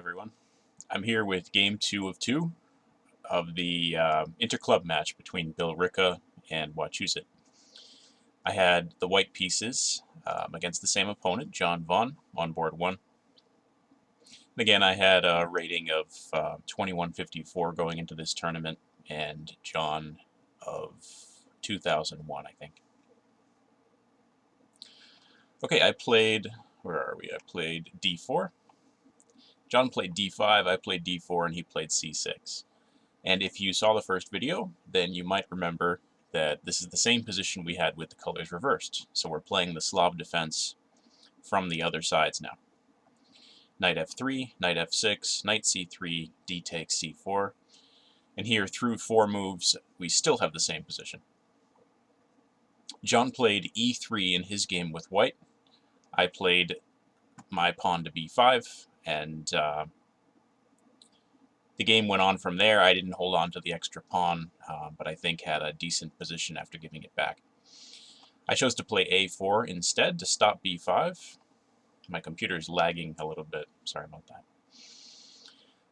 everyone. I'm here with game 2 of 2 of the interclub match between Bill Ricca and Wachusett. I had the white pieces against the same opponent, John Vaughn, on board 1. And again, I had a rating of 2154 going into this tournament, and John of 2001, I think. Okay, I played, where are we? I played d4. John played d5, I played d4, and he played c6. And if you saw the first video, then you might remember that this is the same position we had with the colors reversed. So we're playing the Slav defense from the other sides now. Knight f3, knight f6, knight c3, d takes c4. And here, through 4 moves, we still have the same position. John played e3 in his game with white. I played my pawn to b5, and the game went on from there. I didn't hold on to the extra pawn, but I think had a decent position after giving it back. I chose to play a4 instead to stop b5. My computer's lagging a little bit. Sorry about that.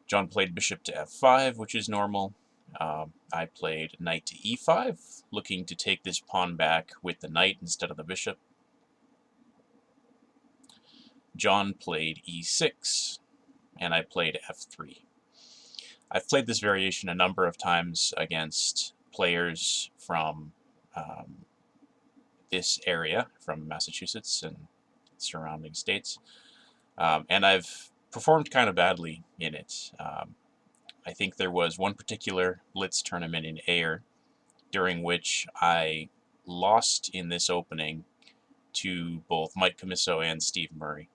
John played bishop to f5, which is normal. I played knight to e5, looking to take this pawn back with the knight instead of the bishop. John played e6, and I played f3. I've played this variation a number of times against players from this area, from Massachusetts and surrounding states, and I've performed kind of badly in it. I think there was one particular Blitz tournament in Ayr during which I lost in this opening to both Mike Camiso and Steve Murray.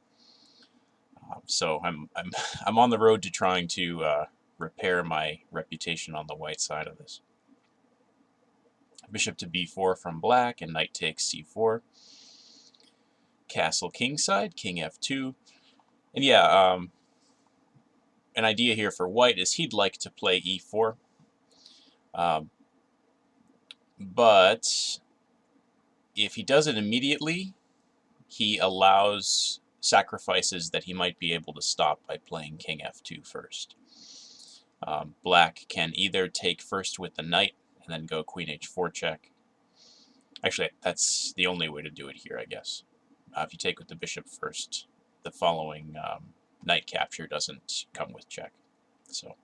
So I'm on the road to trying to repair my reputation on the white side of this. Bishop to b4 from black, and knight takes c4. Castle kingside, king f2. And yeah, an idea here for white is he'd like to play e4. But if he does it immediately, he allows sacrifices that he might be able to stop by playing king f2 first. Black can either take first with the knight and then go queen h4 check. Actually, that's the only way to do it here, I guess. If you take with the bishop first, the following knight capture doesn't come with check. So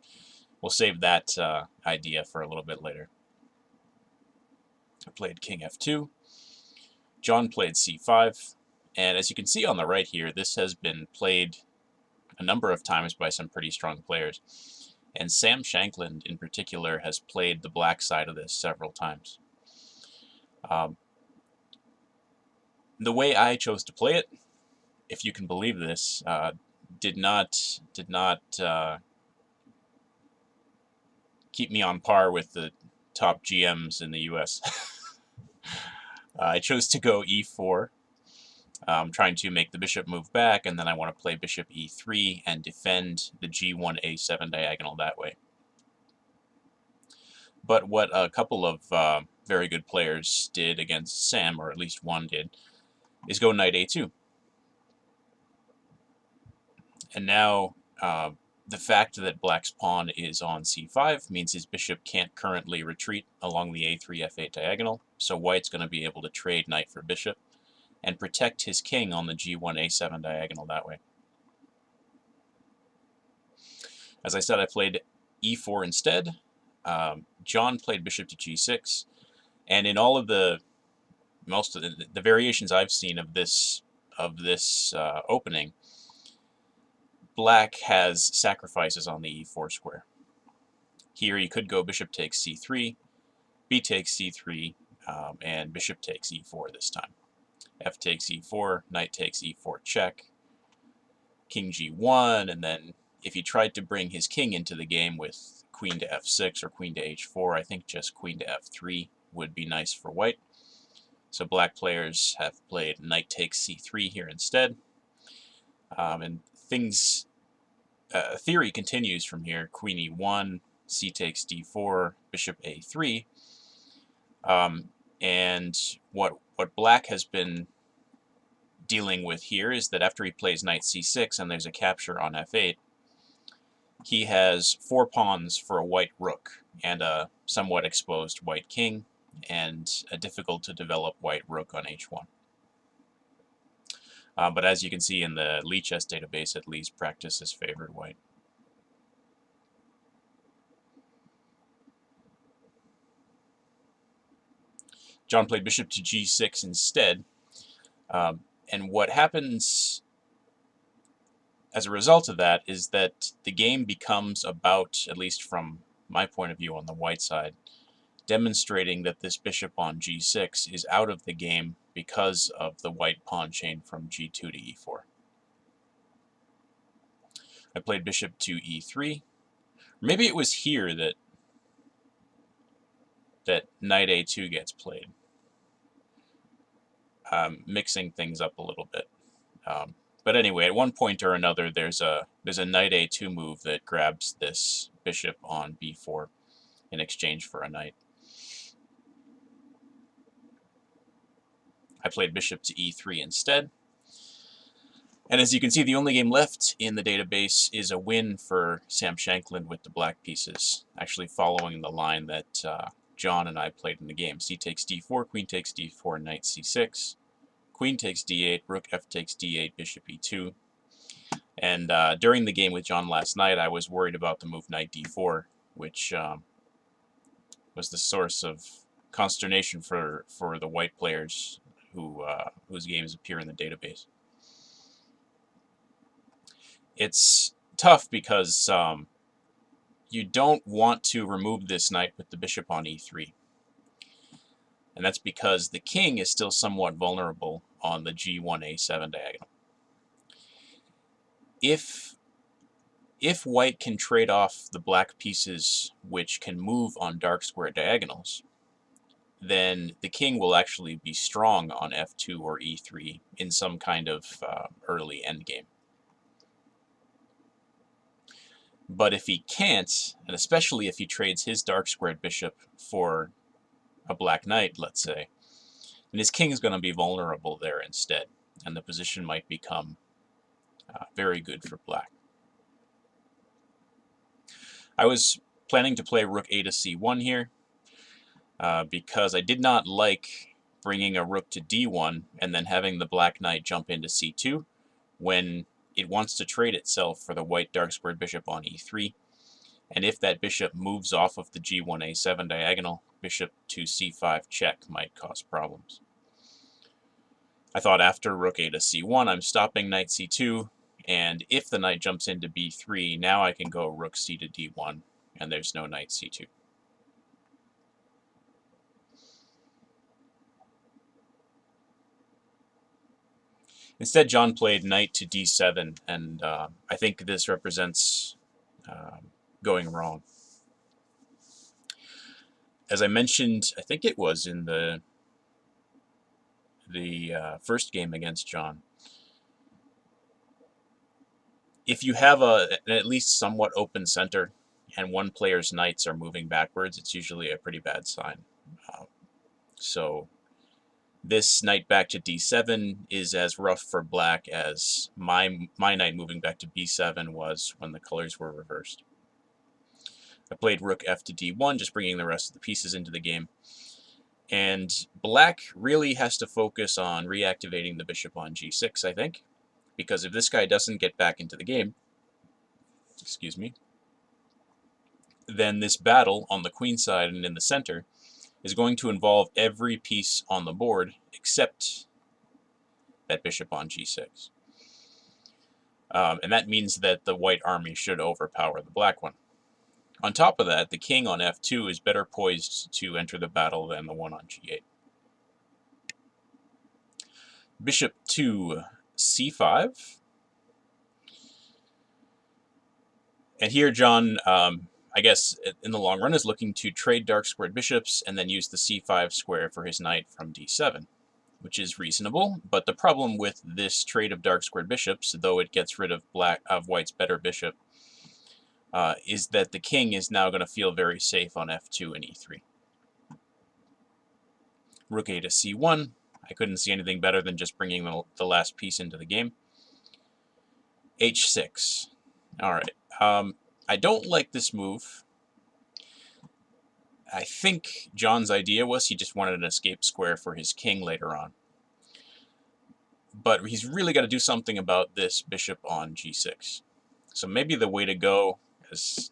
we'll save that idea for a little bit later. I played king f2. John played c5. And as you can see on the right here, this has been played a number of times by some pretty strong players. And Sam Shankland, in particular, has played the black side of this several times. The way I chose to play it, if you can believe this, did not keep me on par with the top GMs in the U.S. I chose to go e4. Trying to make the bishop move back, and then I want to play bishop e3 and defend the g1 a7 diagonal that way. But what a couple of very good players did against Sam, or at least one did, is go knight a2. And now the fact that black's pawn is on c5 means his bishop can't currently retreat along the a3 f8 diagonal, so white's going to be able to trade knight for bishop and protect his king on the g1 a7 diagonal that way. As I said, I played e4 instead. John played bishop to g6, and in all of most of the variations I've seen of this opening, black has sacrifices on the e4 square. Here you could go bishop takes c3, b takes c3, and bishop takes e4 this time. F takes e4, knight takes e4 check, king g1, and then if he tried to bring his king into the game with queen to f6 or queen to h4, I think just queen to f3 would be nice for white. So black players have played knight takes c3 here instead. And theory continues from here. Queen e1, c takes d4, bishop a3. And what black has been dealing with here is that after he plays knight c6 and there's a capture on f8, he has 4 pawns for a white rook and a somewhat exposed white king and a difficult to develop white rook on h1. But as you can see in the Lichess database, at least practice has favored white. John played bishop to g6 instead. And what happens as a result of that is that the game becomes about, at least from my point of view on the white side, demonstrating that this bishop on g6 is out of the game because of the white pawn chain from g2 to e4. I played bishop to e3. Maybe it was here that knight a2 gets played, mixing things up a little bit. But anyway, at one point or another, there's a knight a2 move that grabs this bishop on b4 in exchange for a knight. I played bishop to e3 instead. And as you can see, the only game left in the database is a win for Sam Shankland with the black pieces, actually following the line that John and I played in the game. C takes d4, queen takes d4, knight c6, queen takes d8, rook f takes d8, bishop e2. And during the game with John last night, I was worried about the move knight d4, which was the source of consternation for the white players whose games appear in the database. It's tough because you don't want to remove this knight with the bishop on e3. And that's because the king is still somewhat vulnerable on the g1a7 diagonal. If white can trade off the black pieces which can move on dark square diagonals, then the king will actually be strong on f2 or e3 in some kind of early endgame. But if he can't, and especially if he trades his dark squared bishop for a black knight, let's say, then his king is going to be vulnerable there instead, and the position might become very good for black. I was planning to play rook a to c1 here because I did not like bringing a rook to d1 and then having the black knight jump into c2 when it wants to trade itself for the white dark squared bishop on e3. And if that bishop moves off of the g1a7 diagonal, bishop to c5 check might cause problems. I thought after rook a to c1, I'm stopping knight c2, and if the knight jumps into b3, now I can go rook c to d1, and there's no knight c2. Instead, John played knight to d7, and I think this represents going wrong. As I mentioned, I think it was in the first game against John, if you have an at least somewhat open center and one player's knights are moving backwards, it's usually a pretty bad sign. So this knight back to d7 is as rough for black as my knight moving back to b7 was when the colors were reversed. I played rook f to d1, just bringing the rest of the pieces into the game. And black really has to focus on reactivating the bishop on g6, I think, because if this guy doesn't get back into the game, excuse me, then this battle on the queen side and in the center is going to involve every piece on the board except that bishop on g6. And that means that the white army should overpower the black one. On top of that, the king on f2 is better poised to enter the battle than the one on g8. Bishop to c5. And here John, I guess in the long run, is looking to trade dark squared bishops and then use the c5 square for his knight from d7, which is reasonable. But the problem with this trade of dark squared bishops, though it gets rid of white's better bishop, is that the king is now going to feel very safe on f2 and e3. Rook a to c1. I couldn't see anything better than just bringing the last piece into the game. h6. All right. I don't like this move. I think John's idea was he just wanted an escape square for his king later on. But he's really got to do something about this bishop on g6. So maybe the way to go, as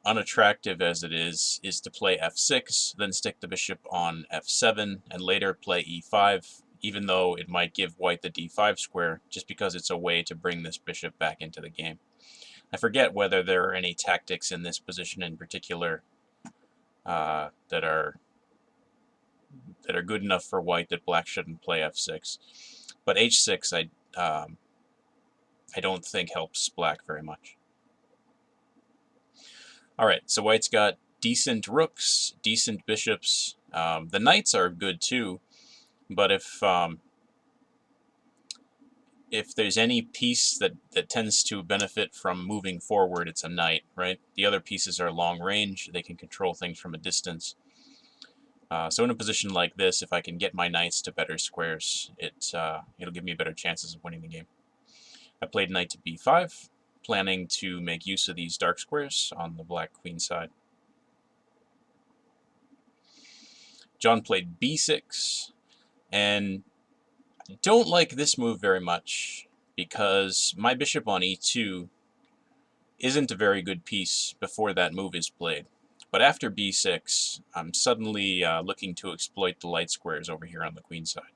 unattractive as it is to play f6, then stick the bishop on f7, and later play e5, even though it might give white the d5 square, just because it's a way to bring this bishop back into the game. I forget whether there are any tactics in this position in particular that are good enough for white that black shouldn't play f6. But h6 I don't think helps black very much. Alright, so white's got decent rooks, decent bishops. The knights are good too, but if there's any piece that tends to benefit from moving forward, it's a knight, right? The other pieces are long range, they can control things from a distance. So in a position like this, if I can get my knights to better squares, it'll give me better chances of winning the game. I played knight to b5, planning to make use of these dark squares on the black queen side. John played b6, and I don't like this move very much because my bishop on e2 isn't a very good piece before that move is played. But after b6, I'm suddenly looking to exploit the light squares over here on the queen side.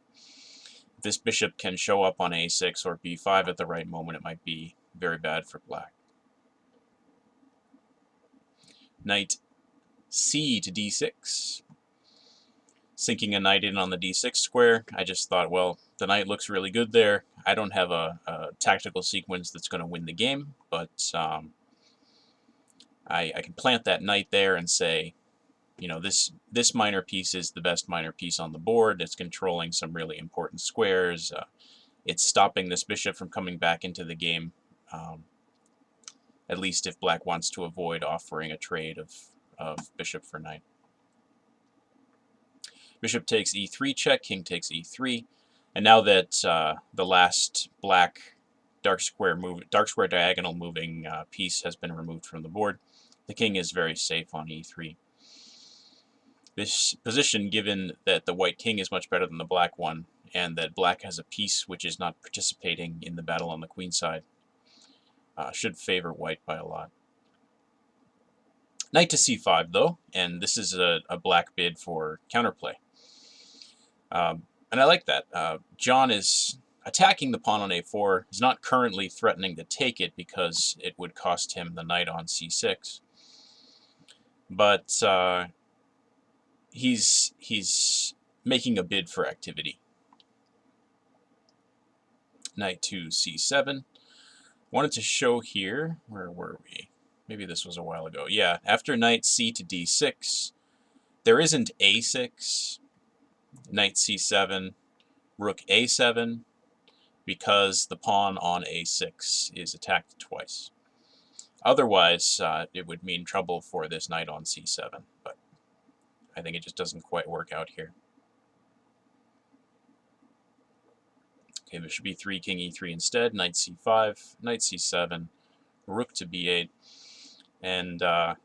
If this bishop can show up on a6 or b5 at the right moment, it might be very bad for black. Knight c to d6. Sinking a knight in on the d6 square, I just thought, well, the knight looks really good there. I don't have a tactical sequence that's going to win the game, but I can plant that knight there and say, you know, this minor piece is the best minor piece on the board. It's controlling some really important squares. It's stopping this bishop from coming back into the game, at least if black wants to avoid offering a trade of bishop for knight. Bishop takes e3 check, king takes e3, and now that the last black dark square diagonal moving piece has been removed from the board, the king is very safe on e3. This position, given that the white king is much better than the black one, and that black has a piece which is not participating in the battle on the queen side, should favor white by a lot. Knight to c5, though, and this is a black bid for counterplay. And I like that. John is attacking the pawn on a4. He's not currently threatening to take it because it would cost him the knight on c6. But he's making a bid for activity. Knight to c7. Wanted to show here, where were we? Maybe this was a while ago. Yeah, after knight c to d6, there isn't a6, knight c7, rook a7, because the pawn on a6 is attacked twice. Otherwise, it would mean trouble for this knight on c7, but I think it just doesn't quite work out here. Okay, bishop e3, king e3 instead, knight c5, knight c7, rook to b8, and the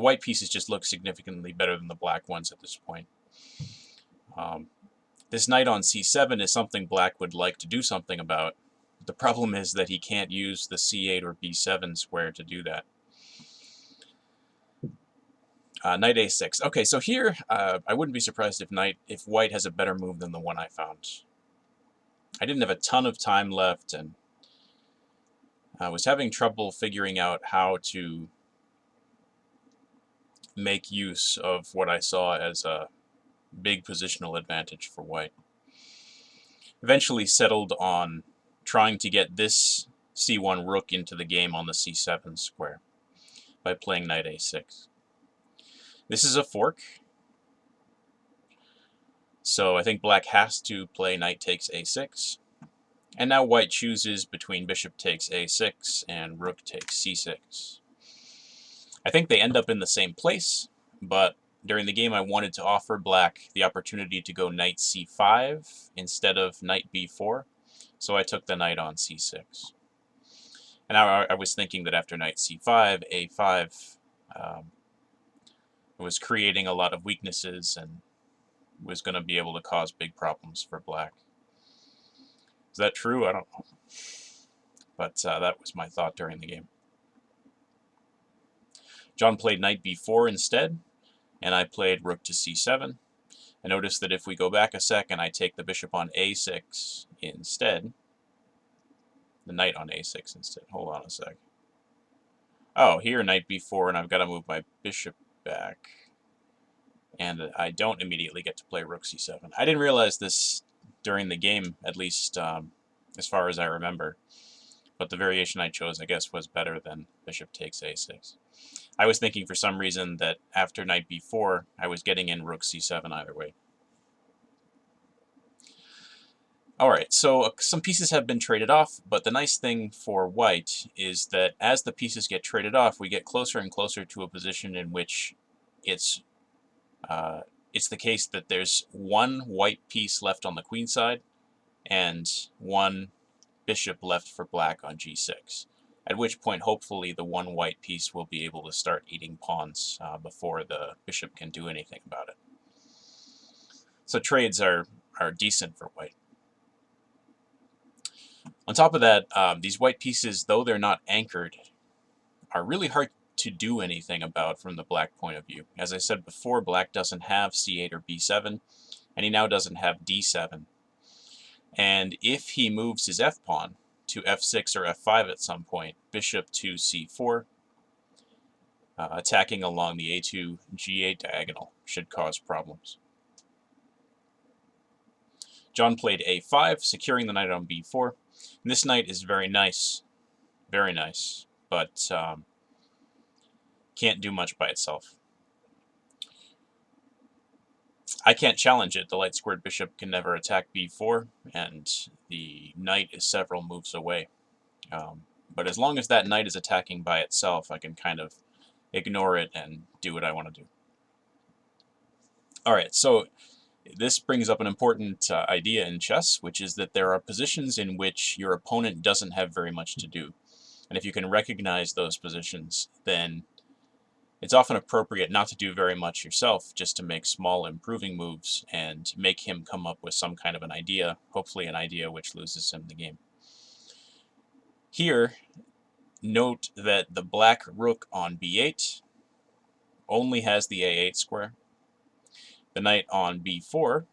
white pieces just look significantly better than the black ones at this point. This knight on c7 is something black would like to do something about. The problem is that he can't use the c8 or b7 square to do that. Knight a6. Okay, so here I wouldn't be surprised if white has a better move than the one I found. I didn't have a ton of time left, and I was having trouble figuring out how to make use of what I saw as a big positional advantage for white. Eventually settled on trying to get this c1 rook into the game on the c7 square by playing knight a6. This is a fork, so I think black has to play knight takes a6. And now white chooses between bishop takes a6 and rook takes c6. I think they end up in the same place, but during the game I wanted to offer black the opportunity to go knight c5 instead of knight b4, so I took the knight on c6. And I was thinking that after knight c5, a5 was creating a lot of weaknesses and was going to be able to cause big problems for black. Is that true? I don't know. But that was my thought during the game. John played knight b4 instead, and I played rook to c7. And notice that if we go back a second, I take the bishop on a6 instead. The knight on a6 instead. Hold on a sec. Oh, here knight b4, and I've got to move my bishop back. And I don't immediately get to play rook c7. I didn't realize this during the game, at least as far as I remember. But the variation I chose, I guess, was better than bishop takes a6. I was thinking for some reason that after knight b4, I was getting in rook c7 either way. Alright, so some pieces have been traded off, but the nice thing for white is that as the pieces get traded off, we get closer and closer to a position in which it's the case that there's one white piece left on the queen side and one bishop left for black on g6, at which point hopefully the one white piece will be able to start eating pawns before the bishop can do anything about it. So trades are decent for white. On top of that, these white pieces, though they're not anchored, are really hard to do anything about from the black point of view. As I said before, black doesn't have c8 or b7, and he now doesn't have d7. And if he moves his f-pawn to f6 or f5 at some point, bishop to c4, attacking along the a2, g8 diagonal should cause problems. John played a5, securing the knight on b4. And this knight is very nice, but can't do much by itself. I can't challenge it. The light squared bishop can never attack b4, and the knight is several moves away. But as long as that knight is attacking by itself, I can kind of ignore it and do what I want to do. Alright, so this brings up an important idea in chess, which is that there are positions in which your opponent doesn't have very much to do. And if you can recognize those positions, then it's often appropriate not to do very much yourself, just to make small improving moves and make him come up with some kind of an idea, hopefully an idea which loses him the game. Here, note that the black rook on b8 only has the a8 square. The knight on b4,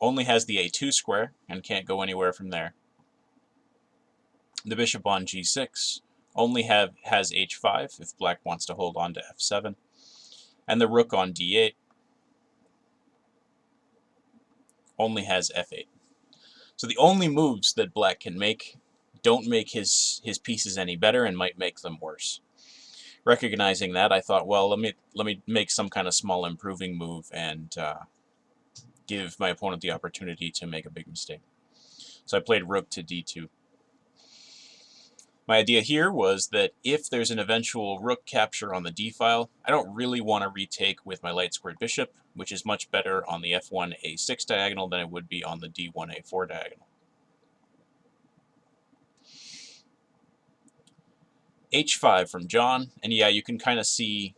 only has the a2 square and can't go anywhere from there. The bishop on g6 only has h5 if black wants to hold on to f7. And the rook on d8 only has f8. So the only moves that black can make don't make his pieces any better and might make them worse. Recognizing that, I thought, well, let me make some kind of small improving move and give my opponent the opportunity to make a big mistake. So I played rook to d2. My idea here was that if there's an eventual rook capture on the d-file, I don't really want to retake with my light squared bishop, which is much better on the f1 a6 diagonal than it would be on the d1 a4 diagonal. h5 from John, and yeah, you can kind of see,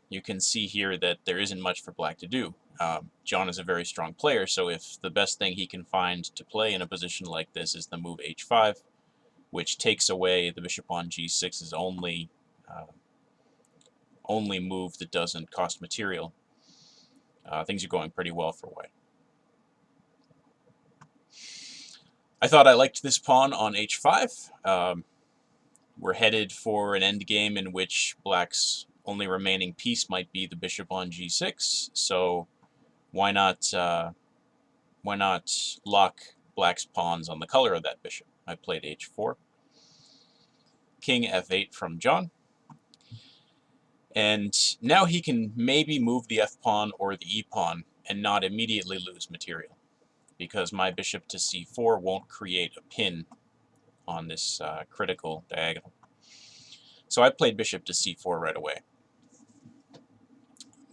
here that there isn't much for black to do. John is a very strong player, so if the best thing he can find to play in a position like this is the move h5, which takes away the bishop on g6's only move that doesn't cost material, things are going pretty well for white. I thought I liked this pawn on h5. We're headed for an endgame in which black's only remaining piece might be the bishop on g6, so why not lock black's pawns on the color of that bishop? I played h4. King f8 from John. And now he can maybe move the f-pawn or the e-pawn and not immediately lose material, because my bishop to c4 won't create a pin on this critical diagonal. So I played bishop to c4 right away.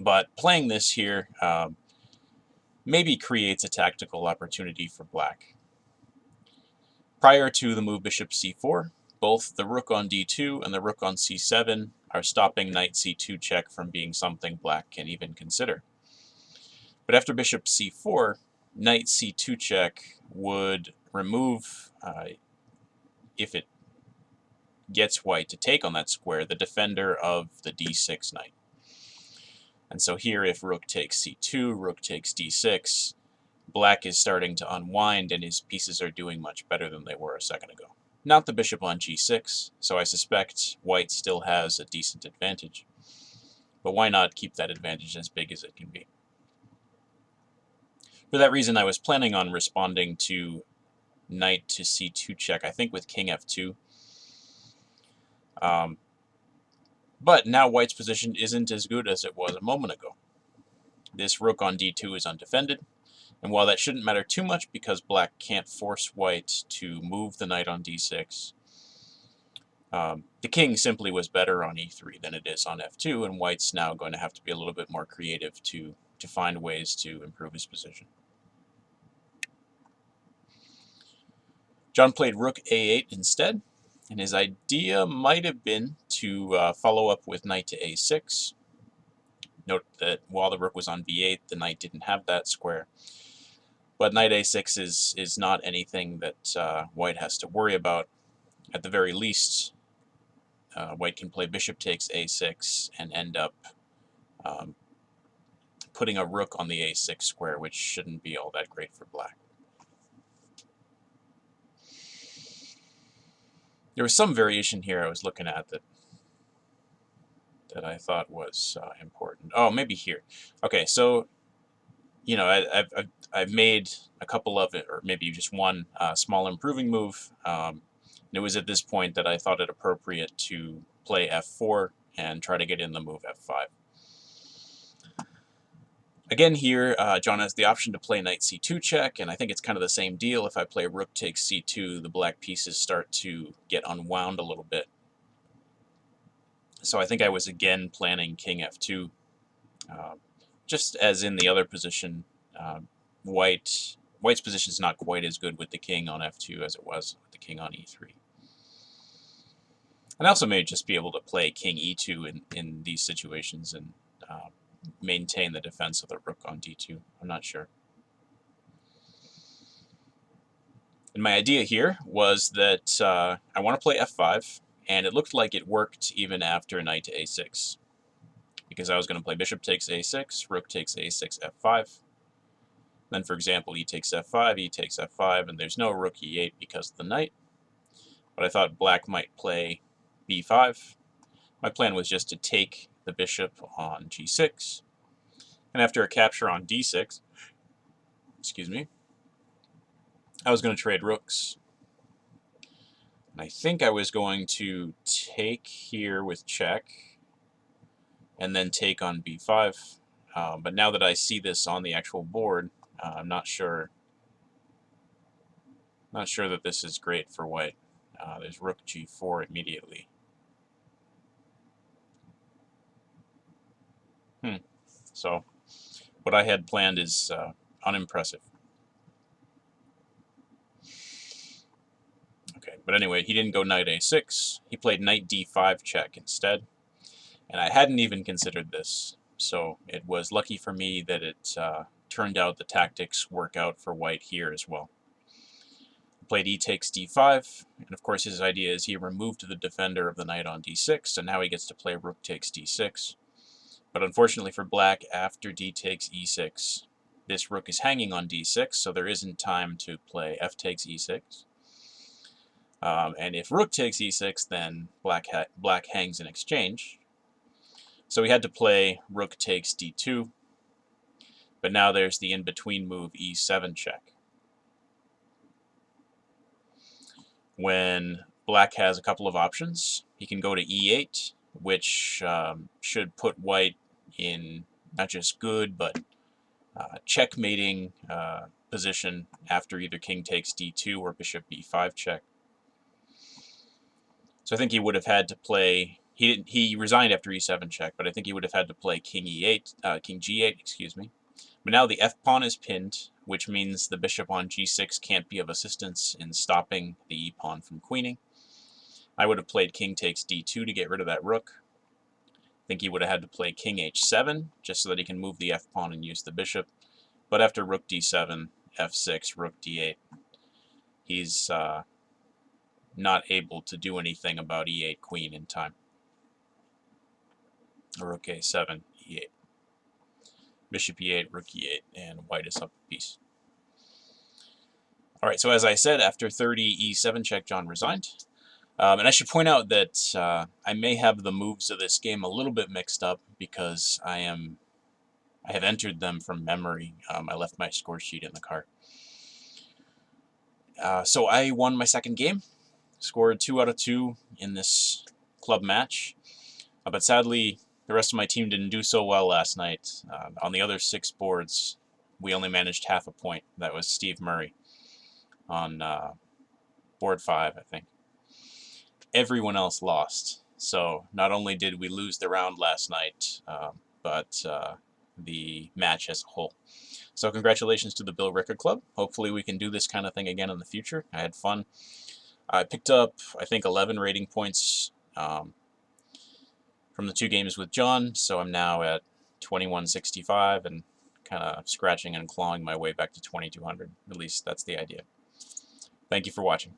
But playing this here, maybe creates a tactical opportunity for black. Prior to the move bishop c4, both the rook on d2 and the rook on c7 are stopping knight c2 check from being something black can even consider. But after bishop c4, knight c2 check would remove, if it gets white to take on that square, the defender of the d6 knight. And so here, if rook takes c2, rook takes d6, black is starting to unwind and his pieces are doing much better than they were a second ago. Not the bishop on g6, so I suspect white still has a decent advantage. But why not keep that advantage as big as it can be? For that reason, I was planning on responding to knight to c2 check, I think with king f2. But now white's position isn't as good as it was a moment ago. This rook on d2 is undefended, and while that shouldn't matter too much because black can't force white to move the knight on d6, the king simply was better on e3 than it is on f2, and white's now going to have to be a little bit more creative to find ways to improve his position. John played rook a8 instead, and his idea might have been to follow up with knight to a6. Note that while the rook was on b8, the knight didn't have that square. But knight a6 is not anything that white has to worry about. At the very least, white can play bishop takes a6 and end up putting a rook on the a6 square, which shouldn't be all that great for black. There was some variation here I was looking at that I thought was important. Oh, maybe here. Okay, so you know, I've made a couple of it, or maybe just one small improving move. And it was at this point that I thought it appropriate to play f4 and try to get in the move f5. Again here, John has the option to play knight c2 check, and I think it's kind of the same deal. If I play rook takes c2, the black pieces start to get unwound a little bit. So I think I was again planning king f2. Just as in the other position, White's position is not quite as good with the king on f2 as it was with the king on e3. And I also may just be able to play king e2 in these situations and maintain the defense of the rook on d2. I'm not sure. And my idea here was that I want to play f5, and it looked like it worked even after knight to a6. Because I was going to play bishop takes a6, rook takes a6, f5. Then, for example, e takes f5, e takes f5, and there's no rook e8 because of the knight. But I thought black might play b5. My plan was just to take the bishop on g6. And after a capture on d6, I was going to trade rooks. And I think I was going to take here with check, and then take on b5. But now that I see this on the actual board, I'm not sure that this is great for white. There's rook g4 immediately. So what I had planned is unimpressive. Okay, but anyway, he didn't go knight a6. He played knight d5 check instead. And I hadn't even considered this. So it was lucky for me that it turned out the tactics work out for white here as well. Played e takes d5, and of course his idea is he removed the defender of the knight on d6, and now he gets to play rook takes d6. But unfortunately for black, after d takes e6, this rook is hanging on d6, so there isn't time to play f takes e6. And if rook takes e6, then black hangs in exchange. So we had to play rook takes d2, but now there's the in-between move e7 check. When black has a couple of options, he can go to e8, which should put white in not just good, but checkmating position after either king takes d2 or bishop b5 check. So I think he would have had to play. He resigned after e7 check, but I think he would have had to play king e8, king g8, excuse me. But now the f-pawn is pinned, which means the bishop on g6 can't be of assistance in stopping the e-pawn from queening. I would have played king takes d2 to get rid of that rook. I think he would have had to play king h7 just so that he can move the f-pawn and use the bishop. But after rook d7, f6, rook d8, he's not able to do anything about e8 queen in time. Rook a7, e8. Bishop e8, rook e8, and white is up a piece. All right, so as I said, after 30 e7 check, John resigned. And I should point out that I may have the moves of this game a little bit mixed up because I have entered them from memory. I left my score sheet in the car. So I won my second game, scored 2 out of 2 in this club match. But sadly, the rest of my team didn't do so well last night. On the other 6 boards, we only managed half a point. That was Steve Murray on board 5, I think. Everyone else lost. So not only did we lose the round last night, but the match as a whole. So congratulations to the Bill Rickard Club. Hopefully we can do this kind of thing again in the future. I had fun. I picked up, I think, 11 rating points from the 2 games with John, so I'm now at 2165 and kind of scratching and clawing my way back to 2200. At least that's the idea. Thank you for watching.